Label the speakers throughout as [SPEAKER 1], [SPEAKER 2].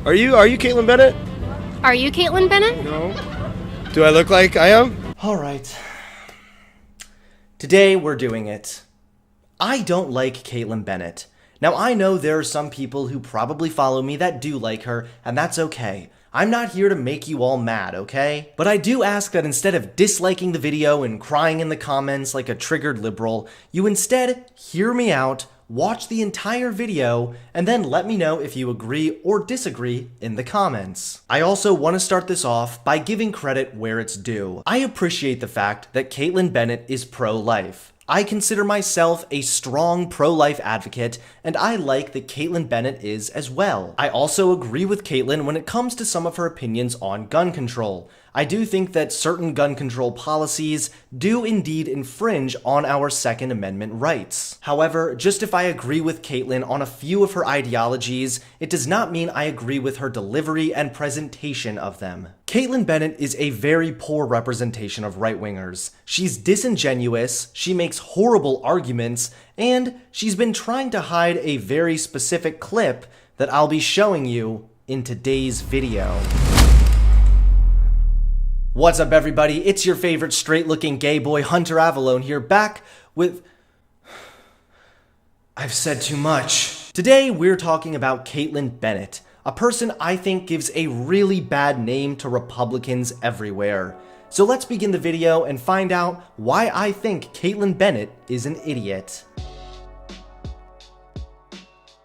[SPEAKER 1] Are you Kaitlin Bennett?
[SPEAKER 2] Are you Kaitlin Bennett?
[SPEAKER 1] No. Do I look like I am?
[SPEAKER 3] Alright. Today we're doing it. I don't like Kaitlin Bennett. Now I know there are some people who probably follow me that do like her, and that's okay. I'm not here to make you all mad, okay? But I do ask that instead of disliking the video and crying in the comments like a triggered liberal, you instead hear me out, watch the entire video, and then let me know if you agree or disagree in the comments. I also want to start this off by giving credit where it's due. I appreciate the fact that Kaitlin Bennett is pro-life. I consider myself a strong pro-life advocate, and I like that Kaitlin Bennett is as well. I also agree with Kaitlin when it comes to some of her opinions on gun control. I do think that certain gun control policies do indeed infringe on our Second Amendment rights. However, just if I agree with Kaitlin on a few of her ideologies, it does not mean I agree with her delivery and presentation of them. Kaitlin Bennett is a very poor representation of right-wingers. She's disingenuous, she makes horrible arguments, and she's been trying to hide a very specific clip that I'll be showing you in today's video. What's up, everybody? It's your favorite straight-looking gay boy, Hunter Avallone, here, back with... I've said too much. Today, we're talking about Kaitlin Bennett, a person I think gives a really bad name to Republicans everywhere. So let's begin the video and find out why I think Kaitlin Bennett is an idiot.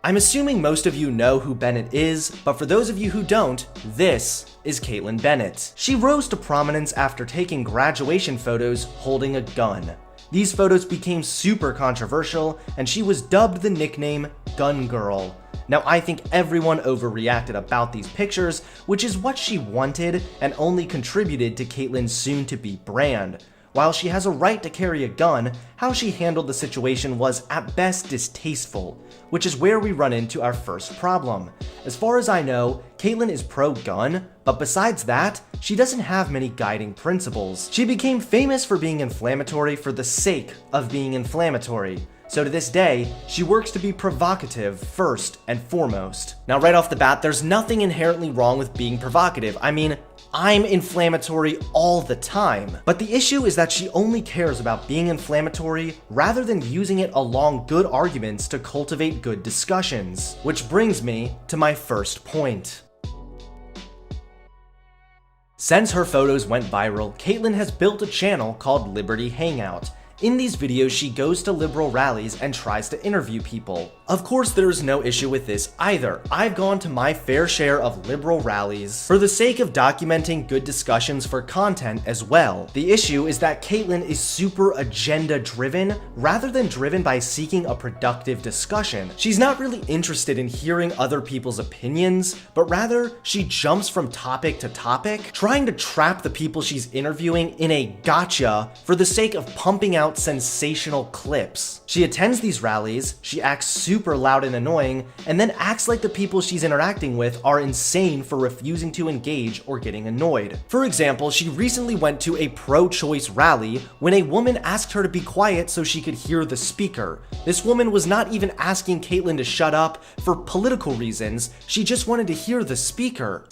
[SPEAKER 3] I'm assuming most of you know who Bennett is, but for those of you who don't, this is Kaitlin Bennett. She rose to prominence after taking graduation photos holding a gun. These photos became super controversial, and she was dubbed the nickname Gun Girl. Now, I think everyone overreacted about these pictures, which is what she wanted and only contributed to Kaitlin's soon-to-be brand. While she has a right to carry a gun, how she handled the situation was at best distasteful, which is where we run into our first problem. As far as I know, Kaitlin is pro-gun, but besides that, she doesn't have many guiding principles. She became famous for being inflammatory for the sake of being inflammatory. So to this day, she works to be provocative first and foremost. Now right off the bat, there's nothing inherently wrong with being provocative. I mean, I'm inflammatory all the time. But the issue is that she only cares about being inflammatory rather than using it along good arguments to cultivate good discussions. Which brings me to my first point. Since her photos went viral, Kaitlin has built a channel called Liberty Hangout. In these videos, she goes to liberal rallies and tries to interview people. Of course, there is no issue with this either. I've gone to my fair share of liberal rallies for the sake of documenting good discussions for content as well. The issue is that Kaitlin is super agenda-driven rather than driven by seeking a productive discussion. She's not really interested in hearing other people's opinions, but rather she jumps from topic to topic, trying to trap the people she's interviewing in a gotcha for the sake of pumping out sensational clips. She attends these rallies, she acts super loud and annoying, and then acts like the people she's interacting with are insane for refusing to engage or getting annoyed. For example, she recently went to a pro-choice rally when a woman asked her to be quiet so she could hear the speaker. This woman was not even asking Kaitlin to shut up for political reasons, she just wanted to hear the speaker.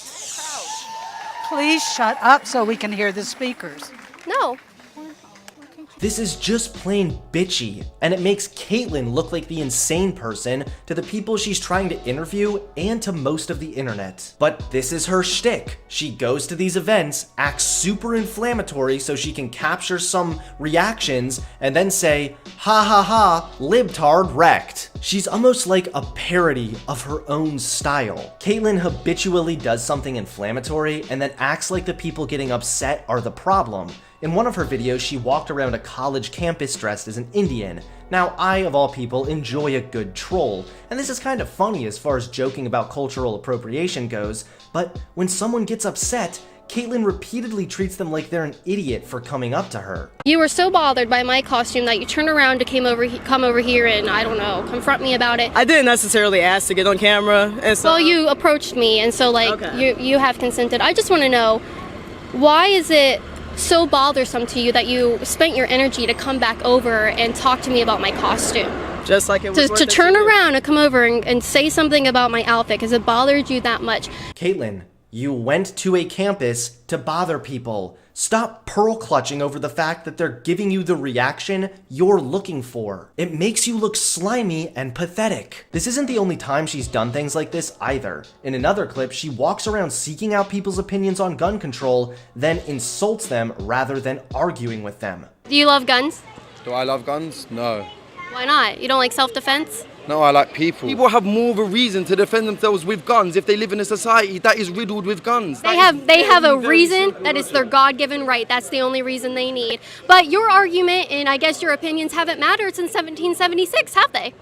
[SPEAKER 4] Please shut up so we can hear the speakers.
[SPEAKER 2] No.
[SPEAKER 3] This is just plain bitchy, and it makes Kaitlin look like the insane person to the people she's trying to interview and to most of the internet. But this is her shtick. She goes to these events, acts super inflammatory so she can capture some reactions, and then say, ha ha ha, libtard wrecked. She's almost like a parody of her own style. Kaitlin habitually does something inflammatory and then acts like the people getting upset are the problem. In one of her videos, she walked around a college campus dressed as an Indian. Now, I, of all people, enjoy a good troll, and this is kind of funny as far as joking about cultural appropriation goes, but when someone gets upset, Kaitlin repeatedly treats them like they're an idiot for coming up to her.
[SPEAKER 2] You were so bothered by my costume that you turned around to come over here and, I don't know, confront me about it.
[SPEAKER 5] I didn't necessarily ask to get on camera, and so...
[SPEAKER 2] Well, you approached me, and so, like,
[SPEAKER 5] okay.
[SPEAKER 2] you have consented. I just want to know, why is it so bothersome to you that you spent your energy to come back over and talk to me about my costume?
[SPEAKER 5] Just like it was
[SPEAKER 2] To
[SPEAKER 5] worth it
[SPEAKER 2] turn
[SPEAKER 5] you.
[SPEAKER 2] around and come over and say something about my outfit because it bothered you that much.
[SPEAKER 3] Kaitlin, you went to a campus to bother people. Stop pearl clutching over the fact that they're giving you the reaction you're looking for. It makes you look slimy and pathetic. This isn't the only time she's done things like this either. In another clip, she walks around seeking out people's opinions on gun control, then insults them rather than arguing with them.
[SPEAKER 2] Do you love guns?
[SPEAKER 1] Do I love guns? No.
[SPEAKER 2] Why not? You don't like self-defense?
[SPEAKER 1] No, I like people.
[SPEAKER 6] People have more of a reason to defend themselves with guns if they live in a society that is riddled with guns.
[SPEAKER 2] They have a reason that it's their God-given right. That's the only reason they need. But your argument and I guess your opinions haven't mattered since 1776, have they?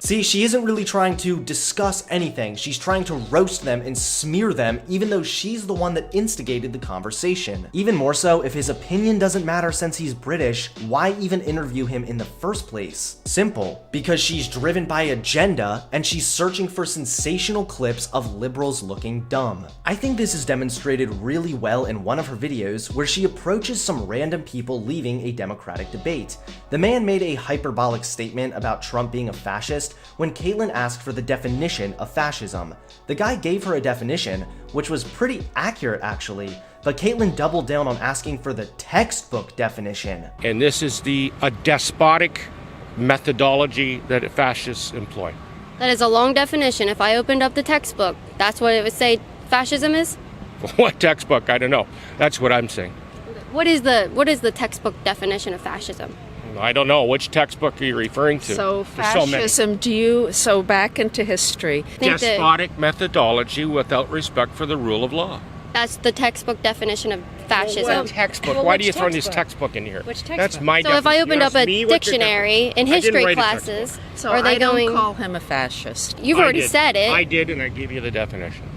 [SPEAKER 3] See, she isn't really trying to discuss anything. She's trying to roast them and smear them, even though she's the one that instigated the conversation. Even more so, if his opinion doesn't matter since he's British, why even interview him in the first place? Simple. Because she's driven by agenda, and she's searching for sensational clips of liberals looking dumb. I think this is demonstrated really well in one of her videos, where she approaches some random people leaving a Democratic debate. The man made a hyperbolic statement about Trump being a fascist, when Kaitlin asked for the definition of fascism. The guy gave her a definition, which was pretty accurate actually, but Kaitlin doubled down on asking for the textbook definition.
[SPEAKER 7] And this is a despotic methodology that fascists employ.
[SPEAKER 2] That is a long definition. If I opened up the textbook, that's what it would say fascism is?
[SPEAKER 7] What textbook? I don't know. That's what I'm saying.
[SPEAKER 2] What is the textbook definition of fascism?
[SPEAKER 7] I don't know. Which textbook are you referring to?
[SPEAKER 8] So
[SPEAKER 7] There's so many.
[SPEAKER 8] fascism, so back into history.
[SPEAKER 7] Despotic methodology without respect for the rule of law.
[SPEAKER 2] That's the textbook definition of fascism.
[SPEAKER 7] What textbook?
[SPEAKER 8] Well,
[SPEAKER 7] Why
[SPEAKER 8] which
[SPEAKER 7] do you throw this
[SPEAKER 8] textbook?
[SPEAKER 7] textbook in here?
[SPEAKER 8] Which
[SPEAKER 7] That's
[SPEAKER 8] textbook?
[SPEAKER 7] my
[SPEAKER 2] So if I opened up a dictionary in history
[SPEAKER 7] write a
[SPEAKER 2] classes,
[SPEAKER 7] textbook.
[SPEAKER 8] So
[SPEAKER 2] are they
[SPEAKER 8] I don't
[SPEAKER 2] going?
[SPEAKER 8] call him a fascist.
[SPEAKER 2] You've
[SPEAKER 7] I
[SPEAKER 2] already
[SPEAKER 7] did.
[SPEAKER 2] said it.
[SPEAKER 7] I did, and I give you the definition.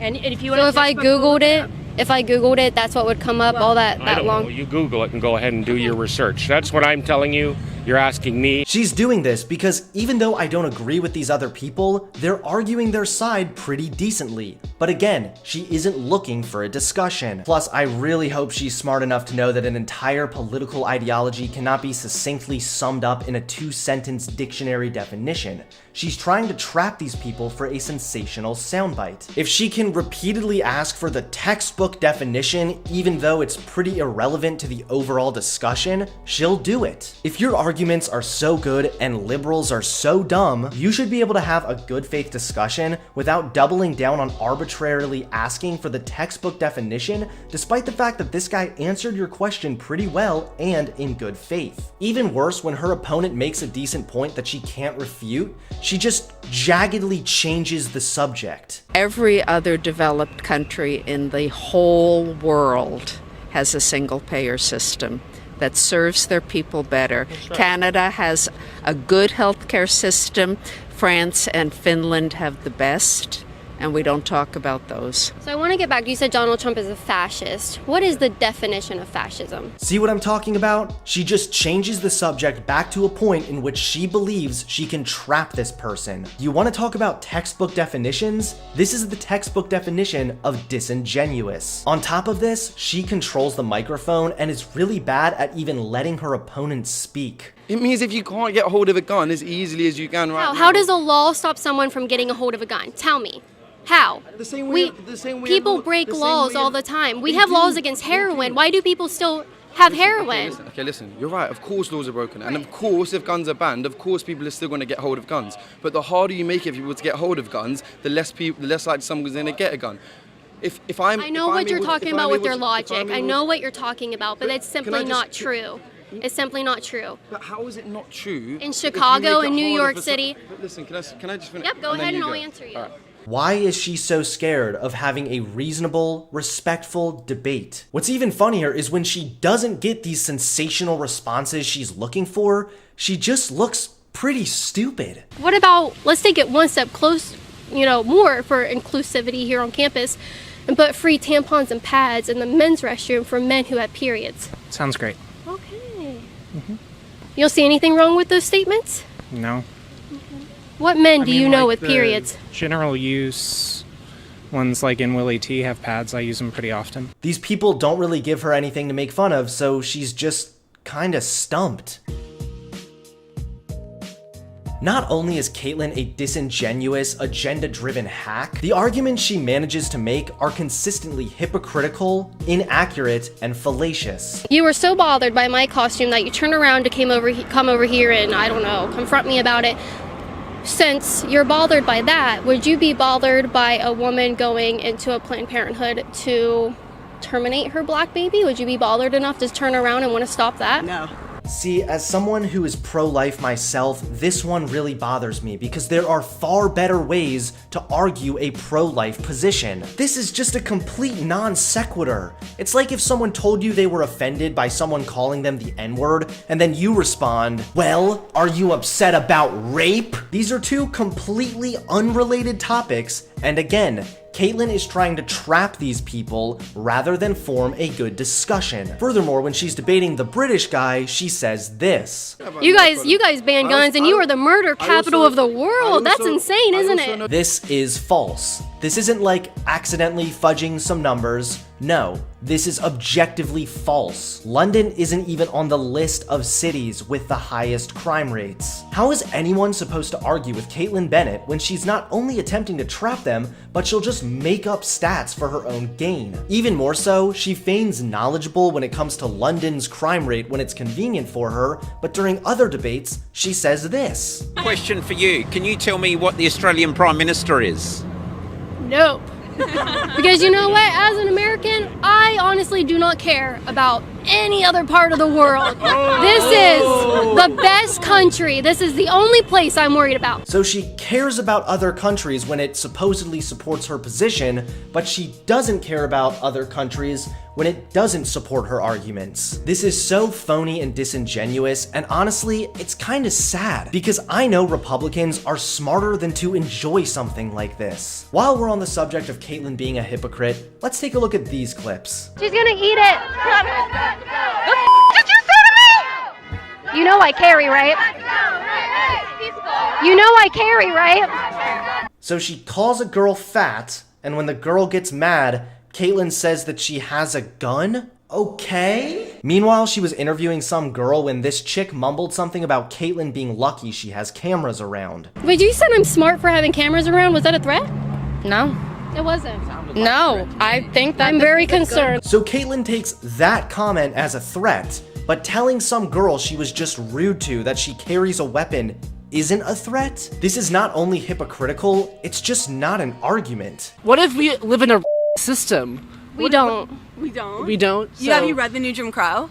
[SPEAKER 8] And if you
[SPEAKER 2] So if I Googled it, that's what would come up. All
[SPEAKER 7] I
[SPEAKER 2] that
[SPEAKER 7] don't
[SPEAKER 2] long.
[SPEAKER 7] know. You Google it and go ahead and do your research. That's what I'm telling you. You're asking me.
[SPEAKER 3] She's doing this because even though I don't agree with these other people, they're arguing their side pretty decently. But again, she isn't looking for a discussion. Plus, I really hope she's smart enough to know that an entire political ideology cannot be succinctly summed up in a 2-sentence dictionary definition. She's trying to trap these people for a sensational soundbite. If she can repeatedly ask for the textbook definition, even though it's pretty irrelevant to the overall discussion, she'll do it. If your arguments are so good and liberals are so dumb, you should be able to have a good faith discussion without doubling down on arbitrarily asking for the textbook definition, despite the fact that this guy answered your question pretty well and in good faith. Even worse, when her opponent makes a decent point that she can't refute, she just jaggedly changes the subject.
[SPEAKER 8] Every other developed country in the whole world has a single-payer system that serves their people better. Canada has a good healthcare system. France and Finland have the best, and we don't talk about those.
[SPEAKER 2] So I want to get back. You said Donald Trump is a fascist. What is the definition of fascism?
[SPEAKER 3] See what I'm talking about? She just changes the subject back to a point in which she believes she can trap this person. You want to talk about textbook definitions? This is the textbook definition of disingenuous. On top of this, she controls the microphone and is really bad at even letting her opponent speak.
[SPEAKER 6] It means if you can't get hold of a gun as easily as you can right now.
[SPEAKER 2] How does a law stop someone from getting a hold of a gun? Tell me. How?
[SPEAKER 6] The same way
[SPEAKER 2] People break laws all the time. We have laws against heroin. Why do people still have heroin?
[SPEAKER 6] Okay, listen, you're right. Of course laws are broken. And of course, if guns are banned, of course people are still going to get hold of guns. But the harder you make it for people to get hold of guns, the less likely someone's going to get a gun.
[SPEAKER 2] I know what you're talking about with your logic. I know what you're talking about, but it's simply not true. It's simply not true.
[SPEAKER 6] But how is it not true?
[SPEAKER 2] In Chicago and New York City.
[SPEAKER 6] But listen, can I just finish?
[SPEAKER 2] Yep, go ahead and I'll answer you.
[SPEAKER 6] All right.
[SPEAKER 3] Why is she so scared of having a reasonable, respectful debate? What's even funnier is when she doesn't get these sensational responses she's looking for, she just looks pretty stupid.
[SPEAKER 2] What about, let's take it one step close, more for inclusivity here on campus and put free tampons and pads in the men's restroom for men who have periods.
[SPEAKER 9] Sounds great.
[SPEAKER 2] Okay. You don't see anything wrong with those statements?
[SPEAKER 9] No.
[SPEAKER 2] What men do you know
[SPEAKER 9] like
[SPEAKER 2] with periods?
[SPEAKER 9] General use ones like in Willie T have pads. I use them pretty often.
[SPEAKER 3] These people don't really give her anything to make fun of, so she's just kinda stumped. Not only is Kaitlin a disingenuous, agenda-driven hack, the arguments she manages to make are consistently hypocritical, inaccurate, and fallacious.
[SPEAKER 2] You were so bothered by my costume that you turned around to come over here and, I don't know, confront me about it. Since you're bothered by that, would you be bothered by a woman going into a Planned Parenthood to terminate her black baby? Would you be bothered enough to turn around and want to stop that?
[SPEAKER 5] No.
[SPEAKER 3] See, as someone who is pro-life myself, this one really bothers me because there are far better ways to argue a pro-life position. This is just a complete non sequitur. It's like if someone told you they were offended by someone calling them the N-word, and then you respond, well, are you upset about rape? These are two completely unrelated topics, and again, Kaitlin is trying to trap these people rather than form a good discussion. Furthermore, when she's debating the British guy, she says this.
[SPEAKER 2] You guys ban guns and you are the murder capital of the world. That's insane, isn't it?
[SPEAKER 3] This is false. This isn't like accidentally fudging some numbers. No, this is objectively false. London isn't even on the list of cities with the highest crime rates. How is anyone supposed to argue with Kaitlin Bennett when she's not only attempting to trap them, but she'll just make up stats for her own gain? Even more so, she feigns knowledgeable when it comes to London's crime rate when it's convenient for her, but during other debates, she says this.
[SPEAKER 10] Question for you. Can you tell me what the Australian Prime Minister is?
[SPEAKER 2] Nope. Because you know what? As an American, I honestly do not care about any other part of the world. This is the best country. This is the only place I'm worried about.
[SPEAKER 3] So she cares about other countries when it supposedly supports her position, but she doesn't care about other countries when it doesn't support her arguments. This is so phony and disingenuous, and honestly, it's kind of sad, because I know Republicans are smarter than to enjoy something like this. While we're on the subject of Kaitlin being a hypocrite, let's take a look at these clips.
[SPEAKER 2] She's gonna eat it. Did you say to me? You know I carry, right? You know I carry, right?
[SPEAKER 3] So she calls a girl fat, and when the girl gets mad, Kaitlin says that she has a gun? Okay. Meanwhile, she was interviewing some girl when this chick mumbled something about Kaitlin being lucky she has cameras around.
[SPEAKER 2] Wait, you said I'm smart for having cameras around? Was that a threat?
[SPEAKER 11] No.
[SPEAKER 2] It wasn't.
[SPEAKER 11] No, I think that
[SPEAKER 2] I'm very concerned.
[SPEAKER 3] So Kaitlin takes that comment as a threat, but telling some girl she was just rude to that she carries a weapon isn't a threat? This is not only hypocritical, it's just not an argument.
[SPEAKER 12] What if we live in a system?
[SPEAKER 2] We don't.
[SPEAKER 5] We don't.
[SPEAKER 12] We don't?
[SPEAKER 5] Have you read the new Jim Crow?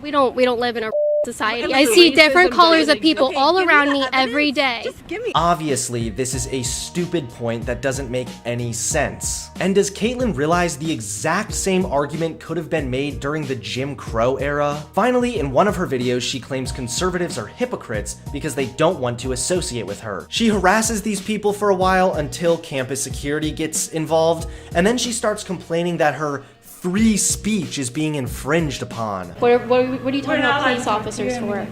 [SPEAKER 2] We don't live in a society. I see different colors of people all around me every day.
[SPEAKER 5] Just give me.
[SPEAKER 3] Obviously, this is a stupid point that doesn't make any sense. And does Kaitlin realize the exact same argument could have been made during the Jim Crow era? Finally, in one of her videos, she claims conservatives are hypocrites because they don't want to associate with her. She harasses these people for a while until campus security gets involved, and then she starts complaining that her free speech is being infringed upon.
[SPEAKER 2] What are you talking about police officers for?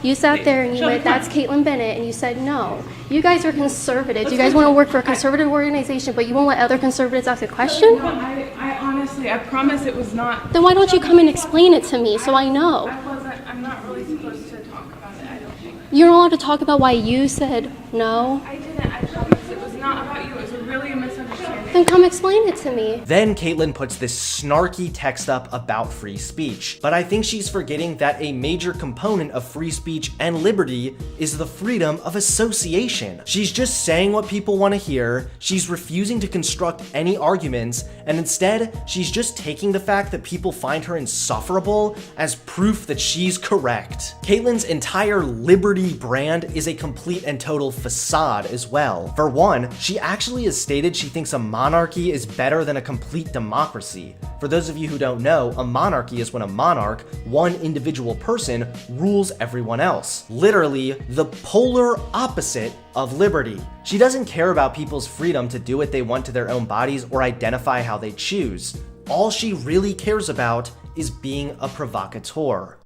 [SPEAKER 2] You sat there and you went, that's Kaitlin Bennett, and you said no. You guys are conservatives. You guys want to work for a conservative organization, but you won't let other conservatives ask a question?
[SPEAKER 13] No, I honestly, I promise it was not.
[SPEAKER 2] Then why don't you come and explain it to me so I know?
[SPEAKER 13] I'm not really supposed to talk about it, I don't think.
[SPEAKER 2] You're not allowed to talk about why you said no?
[SPEAKER 13] I didn't, I promise it was not about you. It was really a misunderstanding.
[SPEAKER 2] Then come explain it to me.
[SPEAKER 3] Then Kaitlin puts this snarky text up about free speech. But I think she's forgetting that a major component of free speech and liberty is the freedom of association. She's just saying what people want to hear, she's refusing to construct any arguments, and instead, she's just taking the fact that people find her insufferable as proof that she's correct. Kaitlin's entire liberty brand is a complete and total facade as well. For one, she actually has stated she thinks a monarchy is better than a complete democracy. For those of you who don't know, a monarchy is when a monarch, one individual person, rules everyone else. Literally, the polar opposite of liberty. She doesn't care about people's freedom to do what they want to their own bodies or identify how they choose. All she really cares about is being a provocateur.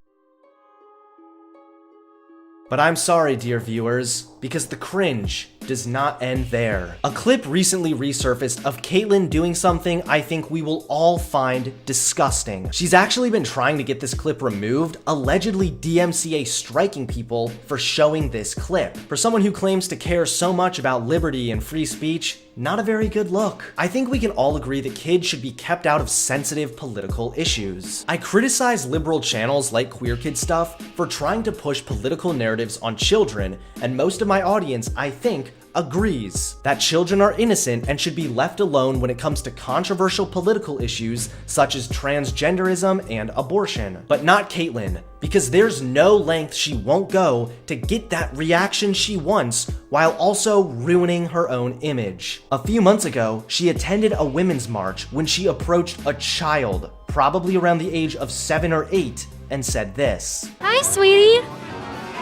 [SPEAKER 3] But I'm sorry, dear viewers, because the cringe does not end there. A clip recently resurfaced of Kaitlin doing something I think we will all find disgusting. She's actually been trying to get this clip removed, allegedly DMCA striking people for showing this clip. For someone who claims to care so much about liberty and free speech, not a very good look. I think we can all agree that kids should be kept out of sensitive political issues. I criticize liberal channels like Queer Kid Stuff for trying to push political narratives on children, and most of my audience, I think, agrees that children are innocent and should be left alone when it comes to controversial political issues such as transgenderism and abortion. But not Kaitlin, because there's no length she won't go to get that reaction she wants while also ruining her own image. A few months ago, she attended a women's march when she approached a child, probably around the age of 7 or 8, and said this.
[SPEAKER 2] Hi, sweetie.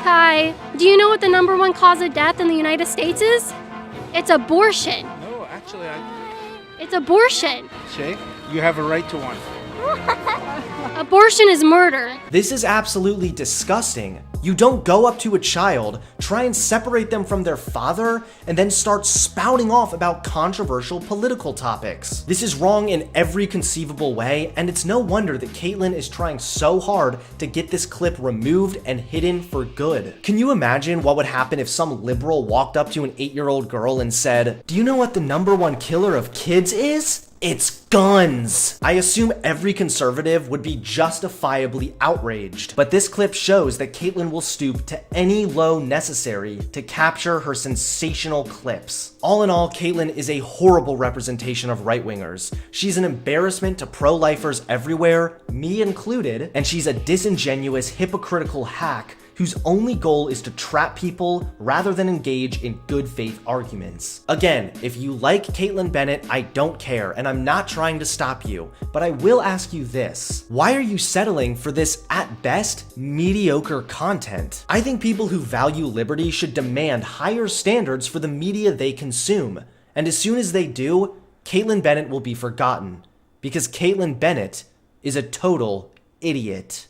[SPEAKER 2] Hi. Do you know what the #1 cause of death in the United States is? It's abortion.
[SPEAKER 14] No, actually,
[SPEAKER 2] It's abortion.
[SPEAKER 14] Shay, you have a right to one.
[SPEAKER 2] Abortion is murder.
[SPEAKER 3] This is absolutely disgusting. You don't go up to a child, try and separate them from their father, and then start spouting off about controversial political topics. This is wrong in every conceivable way, and it's no wonder that Kaitlin is trying so hard to get this clip removed and hidden for good. Can you imagine what would happen if some liberal walked up to an 8-year-old girl and said, "Do you know what the #1 killer of kids is? It's guns." I assume every conservative would be justifiably outraged, but this clip shows that Kaitlin will stoop to any low necessary to capture her sensational clips. All in all, Kaitlin is a horrible representation of right-wingers. She's an embarrassment to pro-lifers everywhere, me included, and she's a disingenuous, hypocritical hack whose only goal is to trap people rather than engage in good faith arguments. Again, if you like Kaitlin Bennett, I don't care, and I'm not trying to stop you, but I will ask you this. Why are you settling for this, at best, mediocre content? I think people who value liberty should demand higher standards for the media they consume, and as soon as they do, Kaitlin Bennett will be forgotten, because Kaitlin Bennett is a total idiot.